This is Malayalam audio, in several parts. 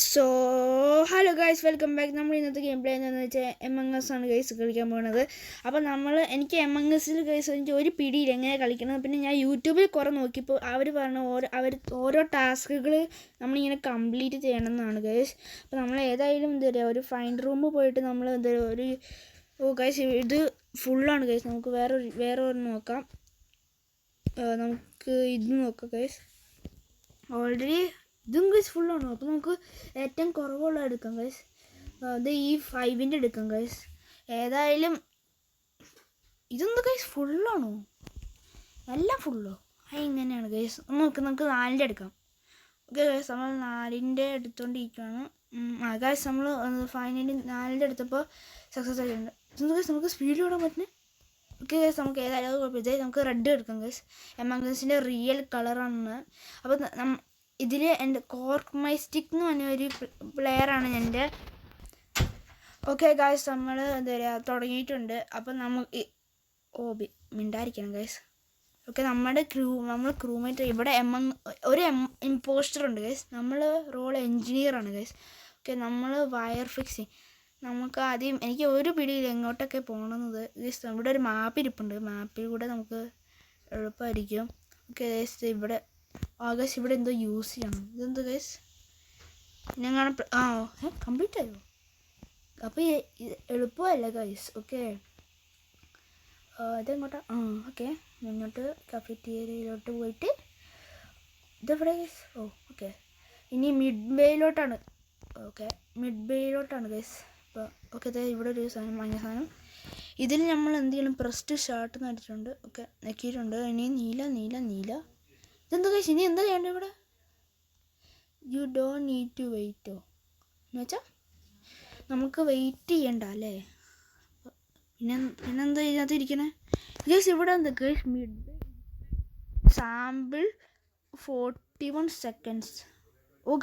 So hello guys, welcome back. നമ്മൾ ഇന്നത്തെ ഗെയിം പ്ലേ എന്താണെന്ന് വെച്ചാൽ എമംഗസ് ആണ് ഗൈസ് കളിക്കാൻ പോകുന്നത്. അപ്പോൾ എനിക്ക് എമംഗസിൽ ഗൈസ് എനിക്ക് ഒരു പിടിയില്ല എങ്ങനെ കളിക്കണം. പിന്നെ ഞാൻ യൂട്യൂബിൽ കുറേ നോക്കിയപ്പോൾ അവർ പറഞ്ഞ ഓരോ ടാസ്കുകൾ നമ്മളിങ്ങനെ കംപ്ലീറ്റ് ചെയ്യണമെന്നാണ് ഗൈസ്. അപ്പോൾ നമ്മൾ ഏതായാലും എന്താ പറയുക, ഒരു ഫൈൻഡ് റൂമിൽ പോയിട്ട് നമ്മൾ എന്താ പറയുക, ഗൈസ് ഇത് ഫുള്ളാണ് ഗൈസ്. നമുക്ക് വേറെ ഒന്ന് നോക്കാം. നമുക്ക് ഇത് നോക്കാം ഗൈസ്. ഓൾറെഡി ഇതും ഗൈസ് ഫുള്ളാണോ? അപ്പോൾ നമുക്ക് ഏറ്റവും കുറവുള്ള എടുക്കാം ഗൈസ്. അത് ഈ 5ൻ്റെ എടുക്കാം ഗൈസ്. ഏതായാലും ഇതെന്താ ഗൈസ് ഫുള്ളാണോ? എല്ലാം ഫുള്ളോ? ഇങ്ങനെയാണ് ഗൈസ്. നമുക്ക് 4ൻ്റെ എടുക്കാം. ഓക്കെ ഗൈസ്, നമ്മൾ 4ൻ്റെ എടുത്തുകൊണ്ടിരിക്കുകയാണ്. ഗൈസ് നമ്മൾ ഫൈനലി 4ൻ്റെ എടുത്തപ്പോൾ സക്സസ് ആയിട്ടുണ്ട്. ഇതെന്താ ഗൈസ് നമുക്ക് സ്പീഡിൽ ഓടാൻ പറ്റുന്നത്? ഓക്കെ ഗൈസ്, നമുക്ക് ഏതായാലും കുഴപ്പമില്ല. നമുക്ക് റെഡ് എടുക്കാം ഗൈസ്. എമംഗസിൻ്റെ റിയൽ കളറാണ്. അപ്പോൾ ഇതിൽ എൻ്റെ കോർക്മൈസ്റ്റിക് എന്ന് പറഞ്ഞ ഒരു പ്ലെയറാണ് എൻ്റെ. ഓക്കെ ഗൈസ്, നമ്മൾ എന്താ പറയുക തുടങ്ങിയിട്ടുണ്ട്. അപ്പം നമുക്ക് മിണ്ടായിരിക്കണം ഗൈസ്. ഓക്കെ, നമ്മൾ ക്രൂമേറ്റ് ഇവിടെ ഒരു ഇമ്പോസ്റ്റർ ഉണ്ട് ഗൈസ്. നമ്മൾ റോൾ എൻജിനീയറാണ് ഗൈസ്. ഓക്കെ, നമ്മൾ വയർ ഫിക്സിങ്. നമുക്ക് ആദ്യം എനിക്ക് ഒരു പിടിയിൽ എങ്ങോട്ടൊക്കെ പോകണമെന്നത് ഗൈസ്. ഇവിടെ ഒരു മാപ്പ് ഇരിപ്പുണ്ട്. മാപ്പിൽ കൂടെ നമുക്ക് എളുപ്പമായിരിക്കും. ഓക്കെ ഗൈസ്, ഇവിടെ ഗൈസ് ഇവിടെ എന്തോ യൂസ് ചെയ്യണം. ഇതെന്തോ ഗൈസ് ഞങ്ങൾ കംപ്ലീറ്റ് ആയോ? അപ്പോൾ എളുപ്പമല്ല ഗൈസ്. ഓക്കെ, ഇതെങ്ങോട്ടാ? ഓക്കെ, മുന്നോട്ട് കഫറ്റീരിയയിലോട്ട് പോയിട്ട് ഇതെവിടെ ഗൈസ്? ഓക്കെ, ഇനി മിഡ് ബേയിലോട്ടാണ്. ഓക്കെ, മിഡ് ബേയിലോട്ടാണ് ഗൈസ്. അപ്പോൾ ഓക്കെ, ഇവിടെ ഒരു സാധനം വാങ്ങിയ സാധനം. ഇതിൽ നമ്മൾ എന്തെങ്കിലും പ്രസ്റ്റ് ഷർട്ട് നടിച്ചിട്ടുണ്ട്. ഓക്കെ, നെക്കിയിട്ടുണ്ട്. ഇനി നീല ഇതെന്താ ഗൈസ്? ഇനി എന്താ ചെയ്യേണ്ടത് ഇവിടെ? യു ഡോണ്ട് നീഡ് ടു വെയിറ്റോ എന്ന് വെച്ചാൽ നമുക്ക് വെയിറ്റ് ചെയ്യണ്ട അല്ലേ? പിന്നെന്താ ഇതിനകത്ത് ഇരിക്കണേ ഗൈസ്? ഇവിടെ എന്താ guys? Mid sample 41 seconds.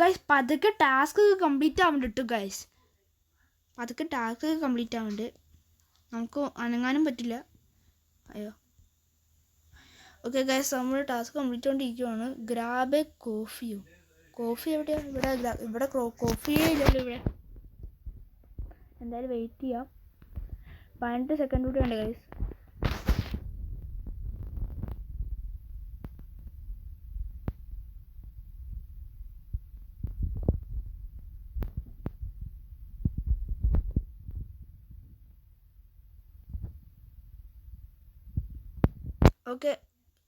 Guys, പതുക്കെ ടാസ്ക് കംപ്ലീറ്റ് ആവുന്നുണ്ട് ഗൈസ്. നമുക്ക് അനങ്ങാനും പറ്റില്ല. അയ്യോ. ഓക്കെ ഗൈസ്, നമ്മൾ ടാസ്ക് കംപ്ലീറ്റ് ചെയ്തുകൊണ്ടിരിക്കുകയാണ്. ഗ്രാബ് എ കോഫി എവിടെയാണ്? ഇവിടെ കോഫിയേ ഇല്ലല്ലോ ഇവിടെ. എന്തായാലും വെയിറ്റ് ചെയ്യാം. 18 സെക്കൻഡ് കൂടി ഉണ്ട് guys. Okay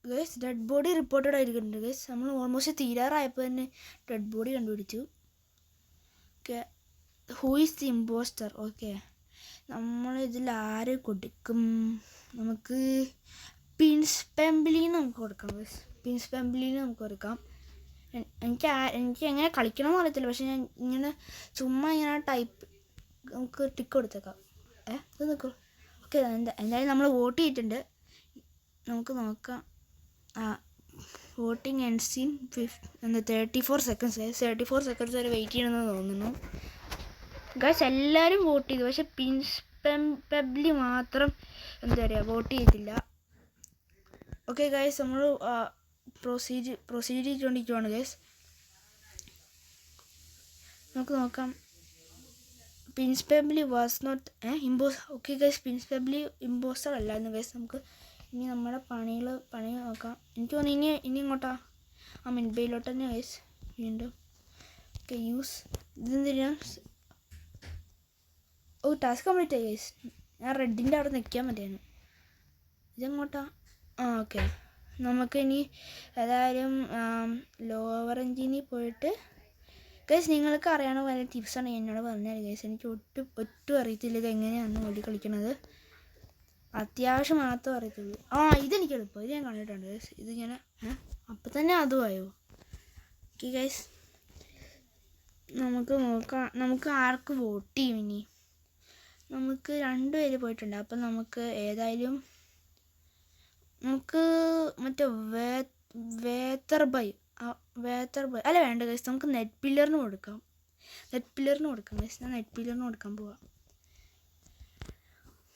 guys, dead body reported ആയിരിക്കുന്നുണ്ട് ഗൈസ്. നമ്മൾ ഓൾമോസ്റ്റ് തീരാറായപ്പോൾ തന്നെ ഡെഡ് ബോഡി കണ്ടുപിടിച്ചു. Okay, who is the impostor? Okay, നമ്മളിതിൽ ആര് കൊടുക്കും? നമുക്ക് പിൻസ്പെംബിലിന്ന് നമുക്ക് കൊടുക്കാം ഗൈസ്. നമുക്ക് കൊടുക്കാം. എനിക്ക് എങ്ങനെ കളിക്കണമെന്ന് അറിയത്തില്ല, പക്ഷെ ഞാൻ ചുമ്മാ ടൈപ്പ് നമുക്ക് ടിക്ക് കൊടുത്തേക്കാം. ഇത് നോക്കൂ. ഓക്കെ, എന്തായാലും നമ്മൾ വോട്ട് ചെയ്തിട്ടുണ്ട്. നമുക്ക് നോക്കാം. Voting ends in 34 seconds. 34 seconds വരെ വെയിറ്റ് ചെയ്യണമെന്ന് തോന്നുന്നു ഗൈസ്. എല്ലാവരും വോട്ട് ചെയ്തു, പക്ഷെ പിൻസ്പെംബിലി മാത്രം എന്താ പറയുക വോട്ട് ചെയ്തില്ല. ഓക്കെ ഗൈസ്, നമ്മൾ പ്രൊസീഡ് ചെയ്തുകൊണ്ടിരിക്കുകയാണ് ഗൈസ്. നമുക്ക് നോക്കാം. പിൻസ്പെംബിലി വാസ് നോട്ട് ഓക്കെ ഗൈസ്, പിൻസ്പെംബിലി ഇമ്പോസ്റ്റർ അല്ലായിരുന്നു ഗൈസ്. നമുക്ക് ഇനി നമ്മുടെ പണി നോക്കാം. എനിക്ക് തോന്നുന്നു ഇനി ഇങ്ങോട്ടാ മിഡ്ബേയിലോട്ട് തന്നെ ഗൈസ് വീണ്ടും. ഓക്കെ, യൂസ് ഇതെന്തിനാ? ടാസ്ക് കംപ്ലീറ്റ് ആയി ഗൈസ്. ഞാൻ റെഡിൻ്റെ അവിടെ നിൽക്കാൻ മതിയായിരുന്നു. ഇതെങ്ങോട്ടാ? ഓക്കെ, നമുക്ക് ഇനി ഏതായാലും ലോവർ എഞ്ചിനിൽ പോയിട്ട് ഗൈസ് നിങ്ങൾക്ക് അറിയാവുന്ന പല ടിപ്സാണ് എന്നോട് പറഞ്ഞത് ഗൈസ്. എനിക്ക് ഒട്ടും അറിയത്തില്ല ഇത് എങ്ങനെയാണ് ഓടി കളിക്കണത്. അത്യാവശ്യം മാത്രം അറിയത്തുള്ളൂ. ഇതെനിക്ക് എളുപ്പം. ഇത് ഞാൻ കണ്ടിട്ടുണ്ട് ഗൈസ്. ഇതിങ്ങനെ അപ്പം തന്നെ അതുമായോ? ഓക്കെ ഗൈസ്, നമുക്ക് നോക്കാം. നമുക്ക് ആർക്ക് വോട്ട് ചെയ്യും? ഇനി നമുക്ക് 2 പേര് പോയിട്ടുണ്ട്. അപ്പം നമുക്ക് ഏതായാലും നമുക്ക് മറ്റേ വേത്തർബൈ അല്ല വേണ്ട ഗൈസ്, നമുക്ക് നെറ്റ് പില്ലറിന് കൊടുക്കാം ഗൈസ്. ഞാൻ നെറ്റ് പില്ലറിന് കൊടുക്കാൻ പോവാം.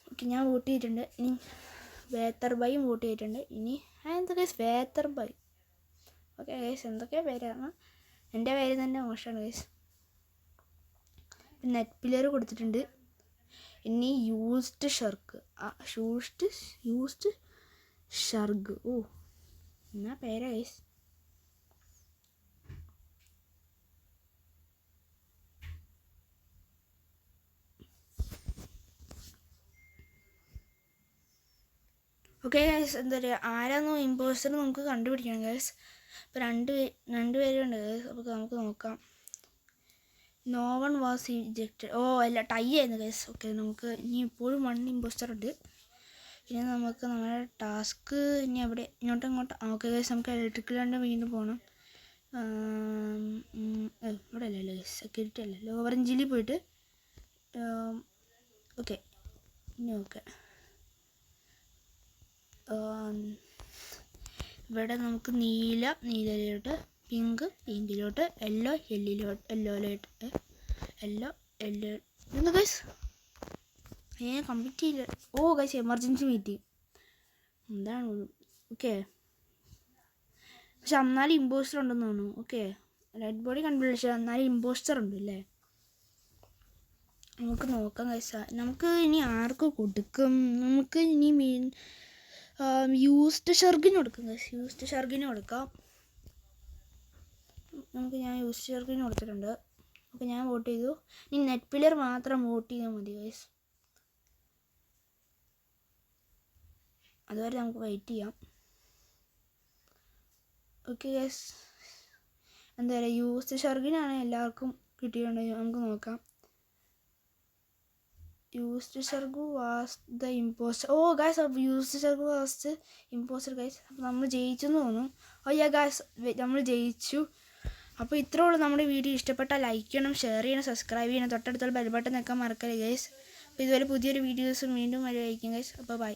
ഓക്കെ, ഞാൻ വോട്ട് ചെയ്തിട്ടുണ്ട്. ഇനി വേത്തർബൈയും വോട്ട് ചെയ്തിട്ടുണ്ട്. ഇനി എന്താ ഗൈസ് വേത്തർബൈ? ഓക്കെ ഗൈസ്, എന്തൊക്കെയാണ് പേരാണ്? എൻ്റെ പേര് തന്നെ മോശമാണ് ഗൈസ്. നെറ്റ് പില്ലർ കൊടുത്തിട്ടുണ്ട്. ഇനി യൂസ്ഡ് ഷർഗ്. ഓ എന്നാ പേരാ ഗൈസ്. ഓക്കെ ഗൈസ്, എന്താ പറയുക, ആരാന്നോ ഇമ്പോസ്റ്റർ നമുക്ക് കണ്ടുപിടിക്കണം ഗൈസ്. ഇപ്പോൾ രണ്ട് പേരുണ്ട് ഗൈസ്. അപ്പോൾ നമുക്ക് നോക്കാം. No one was ejected. ഓ അല്ല, ടൈ ആയിരുന്നു ഗൈസ്. ഓക്കെ, നമുക്ക് ഇനി ഇപ്പോഴും 1 ഇമ്പോസ്റ്റർ ഉണ്ട്. പിന്നെ നമുക്ക് നമ്മുടെ ടാസ്ക് ഇനി എവിടെ, ഇങ്ങോട്ട്. ഓക്കെ ഗൈസ്, നമുക്ക് ഇലക്ട്രിക്കൽ ലാൻഡ് വീണ്ടും പോകണം. ഇവിടെ അല്ലല്ലോ ഗൈസ്, സെക്യൂരിറ്റി അല്ലല്ലോ, ഓറഞ്ചിൽ പോയിട്ട്. ഓക്കെ, ഇനി ഓക്കെ, ഇവിടെ നമുക്ക് നീലയിലോട്ട്, പിങ്കിലോട്ട്, യെല്ലോ ഇന്ന് ഗൈസ് കംപ്ലീറ്റ് ചെയ്യില്ല. ഓ ഗൈസ്, എമർജൻസി മീറ്റിംഗ് എന്താണ്. ഓക്കെ, പക്ഷെ എന്നാലും ഇമ്പോസ്റ്റർ ഉണ്ടെന്ന് തോന്നുന്നു. ഓക്കെ, റെഡ് ബോഡി കണ്ടുപിടിച്ച എന്നാലും ഇമ്പോസ്റ്റർ ഉണ്ട് അല്ലേ. നമുക്ക് നോക്കാം ഗൈസ്. നമുക്ക് ഇനി ആർക്ക് കൊടുക്കും? നമുക്ക് ഇനി യൂസ്ഡ് ഷർഗിന് കൊടുക്കാം ഗൈസ്. യൂസ്ഡ് ഷർഗിന് കൊടുക്കാം. ഞാൻ യൂസ്ഡ് ഷർഗിന് കൊടുത്തിട്ടുണ്ട്. അപ്പോൾ ഞാൻ വോട്ട് ചെയ്തു. ഇനി നെറ്റ് പില്ലർ മാത്രം വോട്ട് ചെയ്താൽ മതി ഗൈസ്. അതുവരെ നമുക്ക് വെയിറ്റ് ചെയ്യാം. ഓക്കെ ഗൈസ്, എന്താ പറയുക, യൂസ്ഡ് ഷർഗിനാണ് എല്ലാവർക്കും കിട്ടിയിട്ടുണ്ടെങ്കിൽ നമുക്ക് നോക്കാം. യൂസ്ഡ് ഷർഗു വാസ് ദ ഇമ്പോസ്റ്റർ. ഓ ഗൈസ്, യൂസ്ഡ് ഷർഗു വാസ് ദ ഇമ്പോസ്റ്റർ ഗൈസ്. അപ്പോൾ നമ്മൾ ജയിച്ചെന്ന് തോന്നുന്നു. ഓ യാ ഗൈസ്, നമ്മൾ ജയിച്ചു. അപ്പോൾ ഇത്രേ ഉള്ളൂ. നമ്മുടെ വീഡിയോ ഇഷ്ടപ്പെട്ടാൽ ലൈക്ക് ചെയ്യണം, ഷെയർ ചെയ്യണം, സബ്സ്ക്രൈബ് ചെയ്യണം, തൊട്ടടുത്തുള്ള ബെൽ ബട്ടൺ നിൽക്കാൻ മറക്കല്ലേ ഗൈസ്. അപ്പോൾ ഇതുപോലെ പുതിയൊരു വീഡിയോസും വീണ്ടും വരുമായിരിക്കും ഗൈസ്. അപ്പോൾ ബൈ.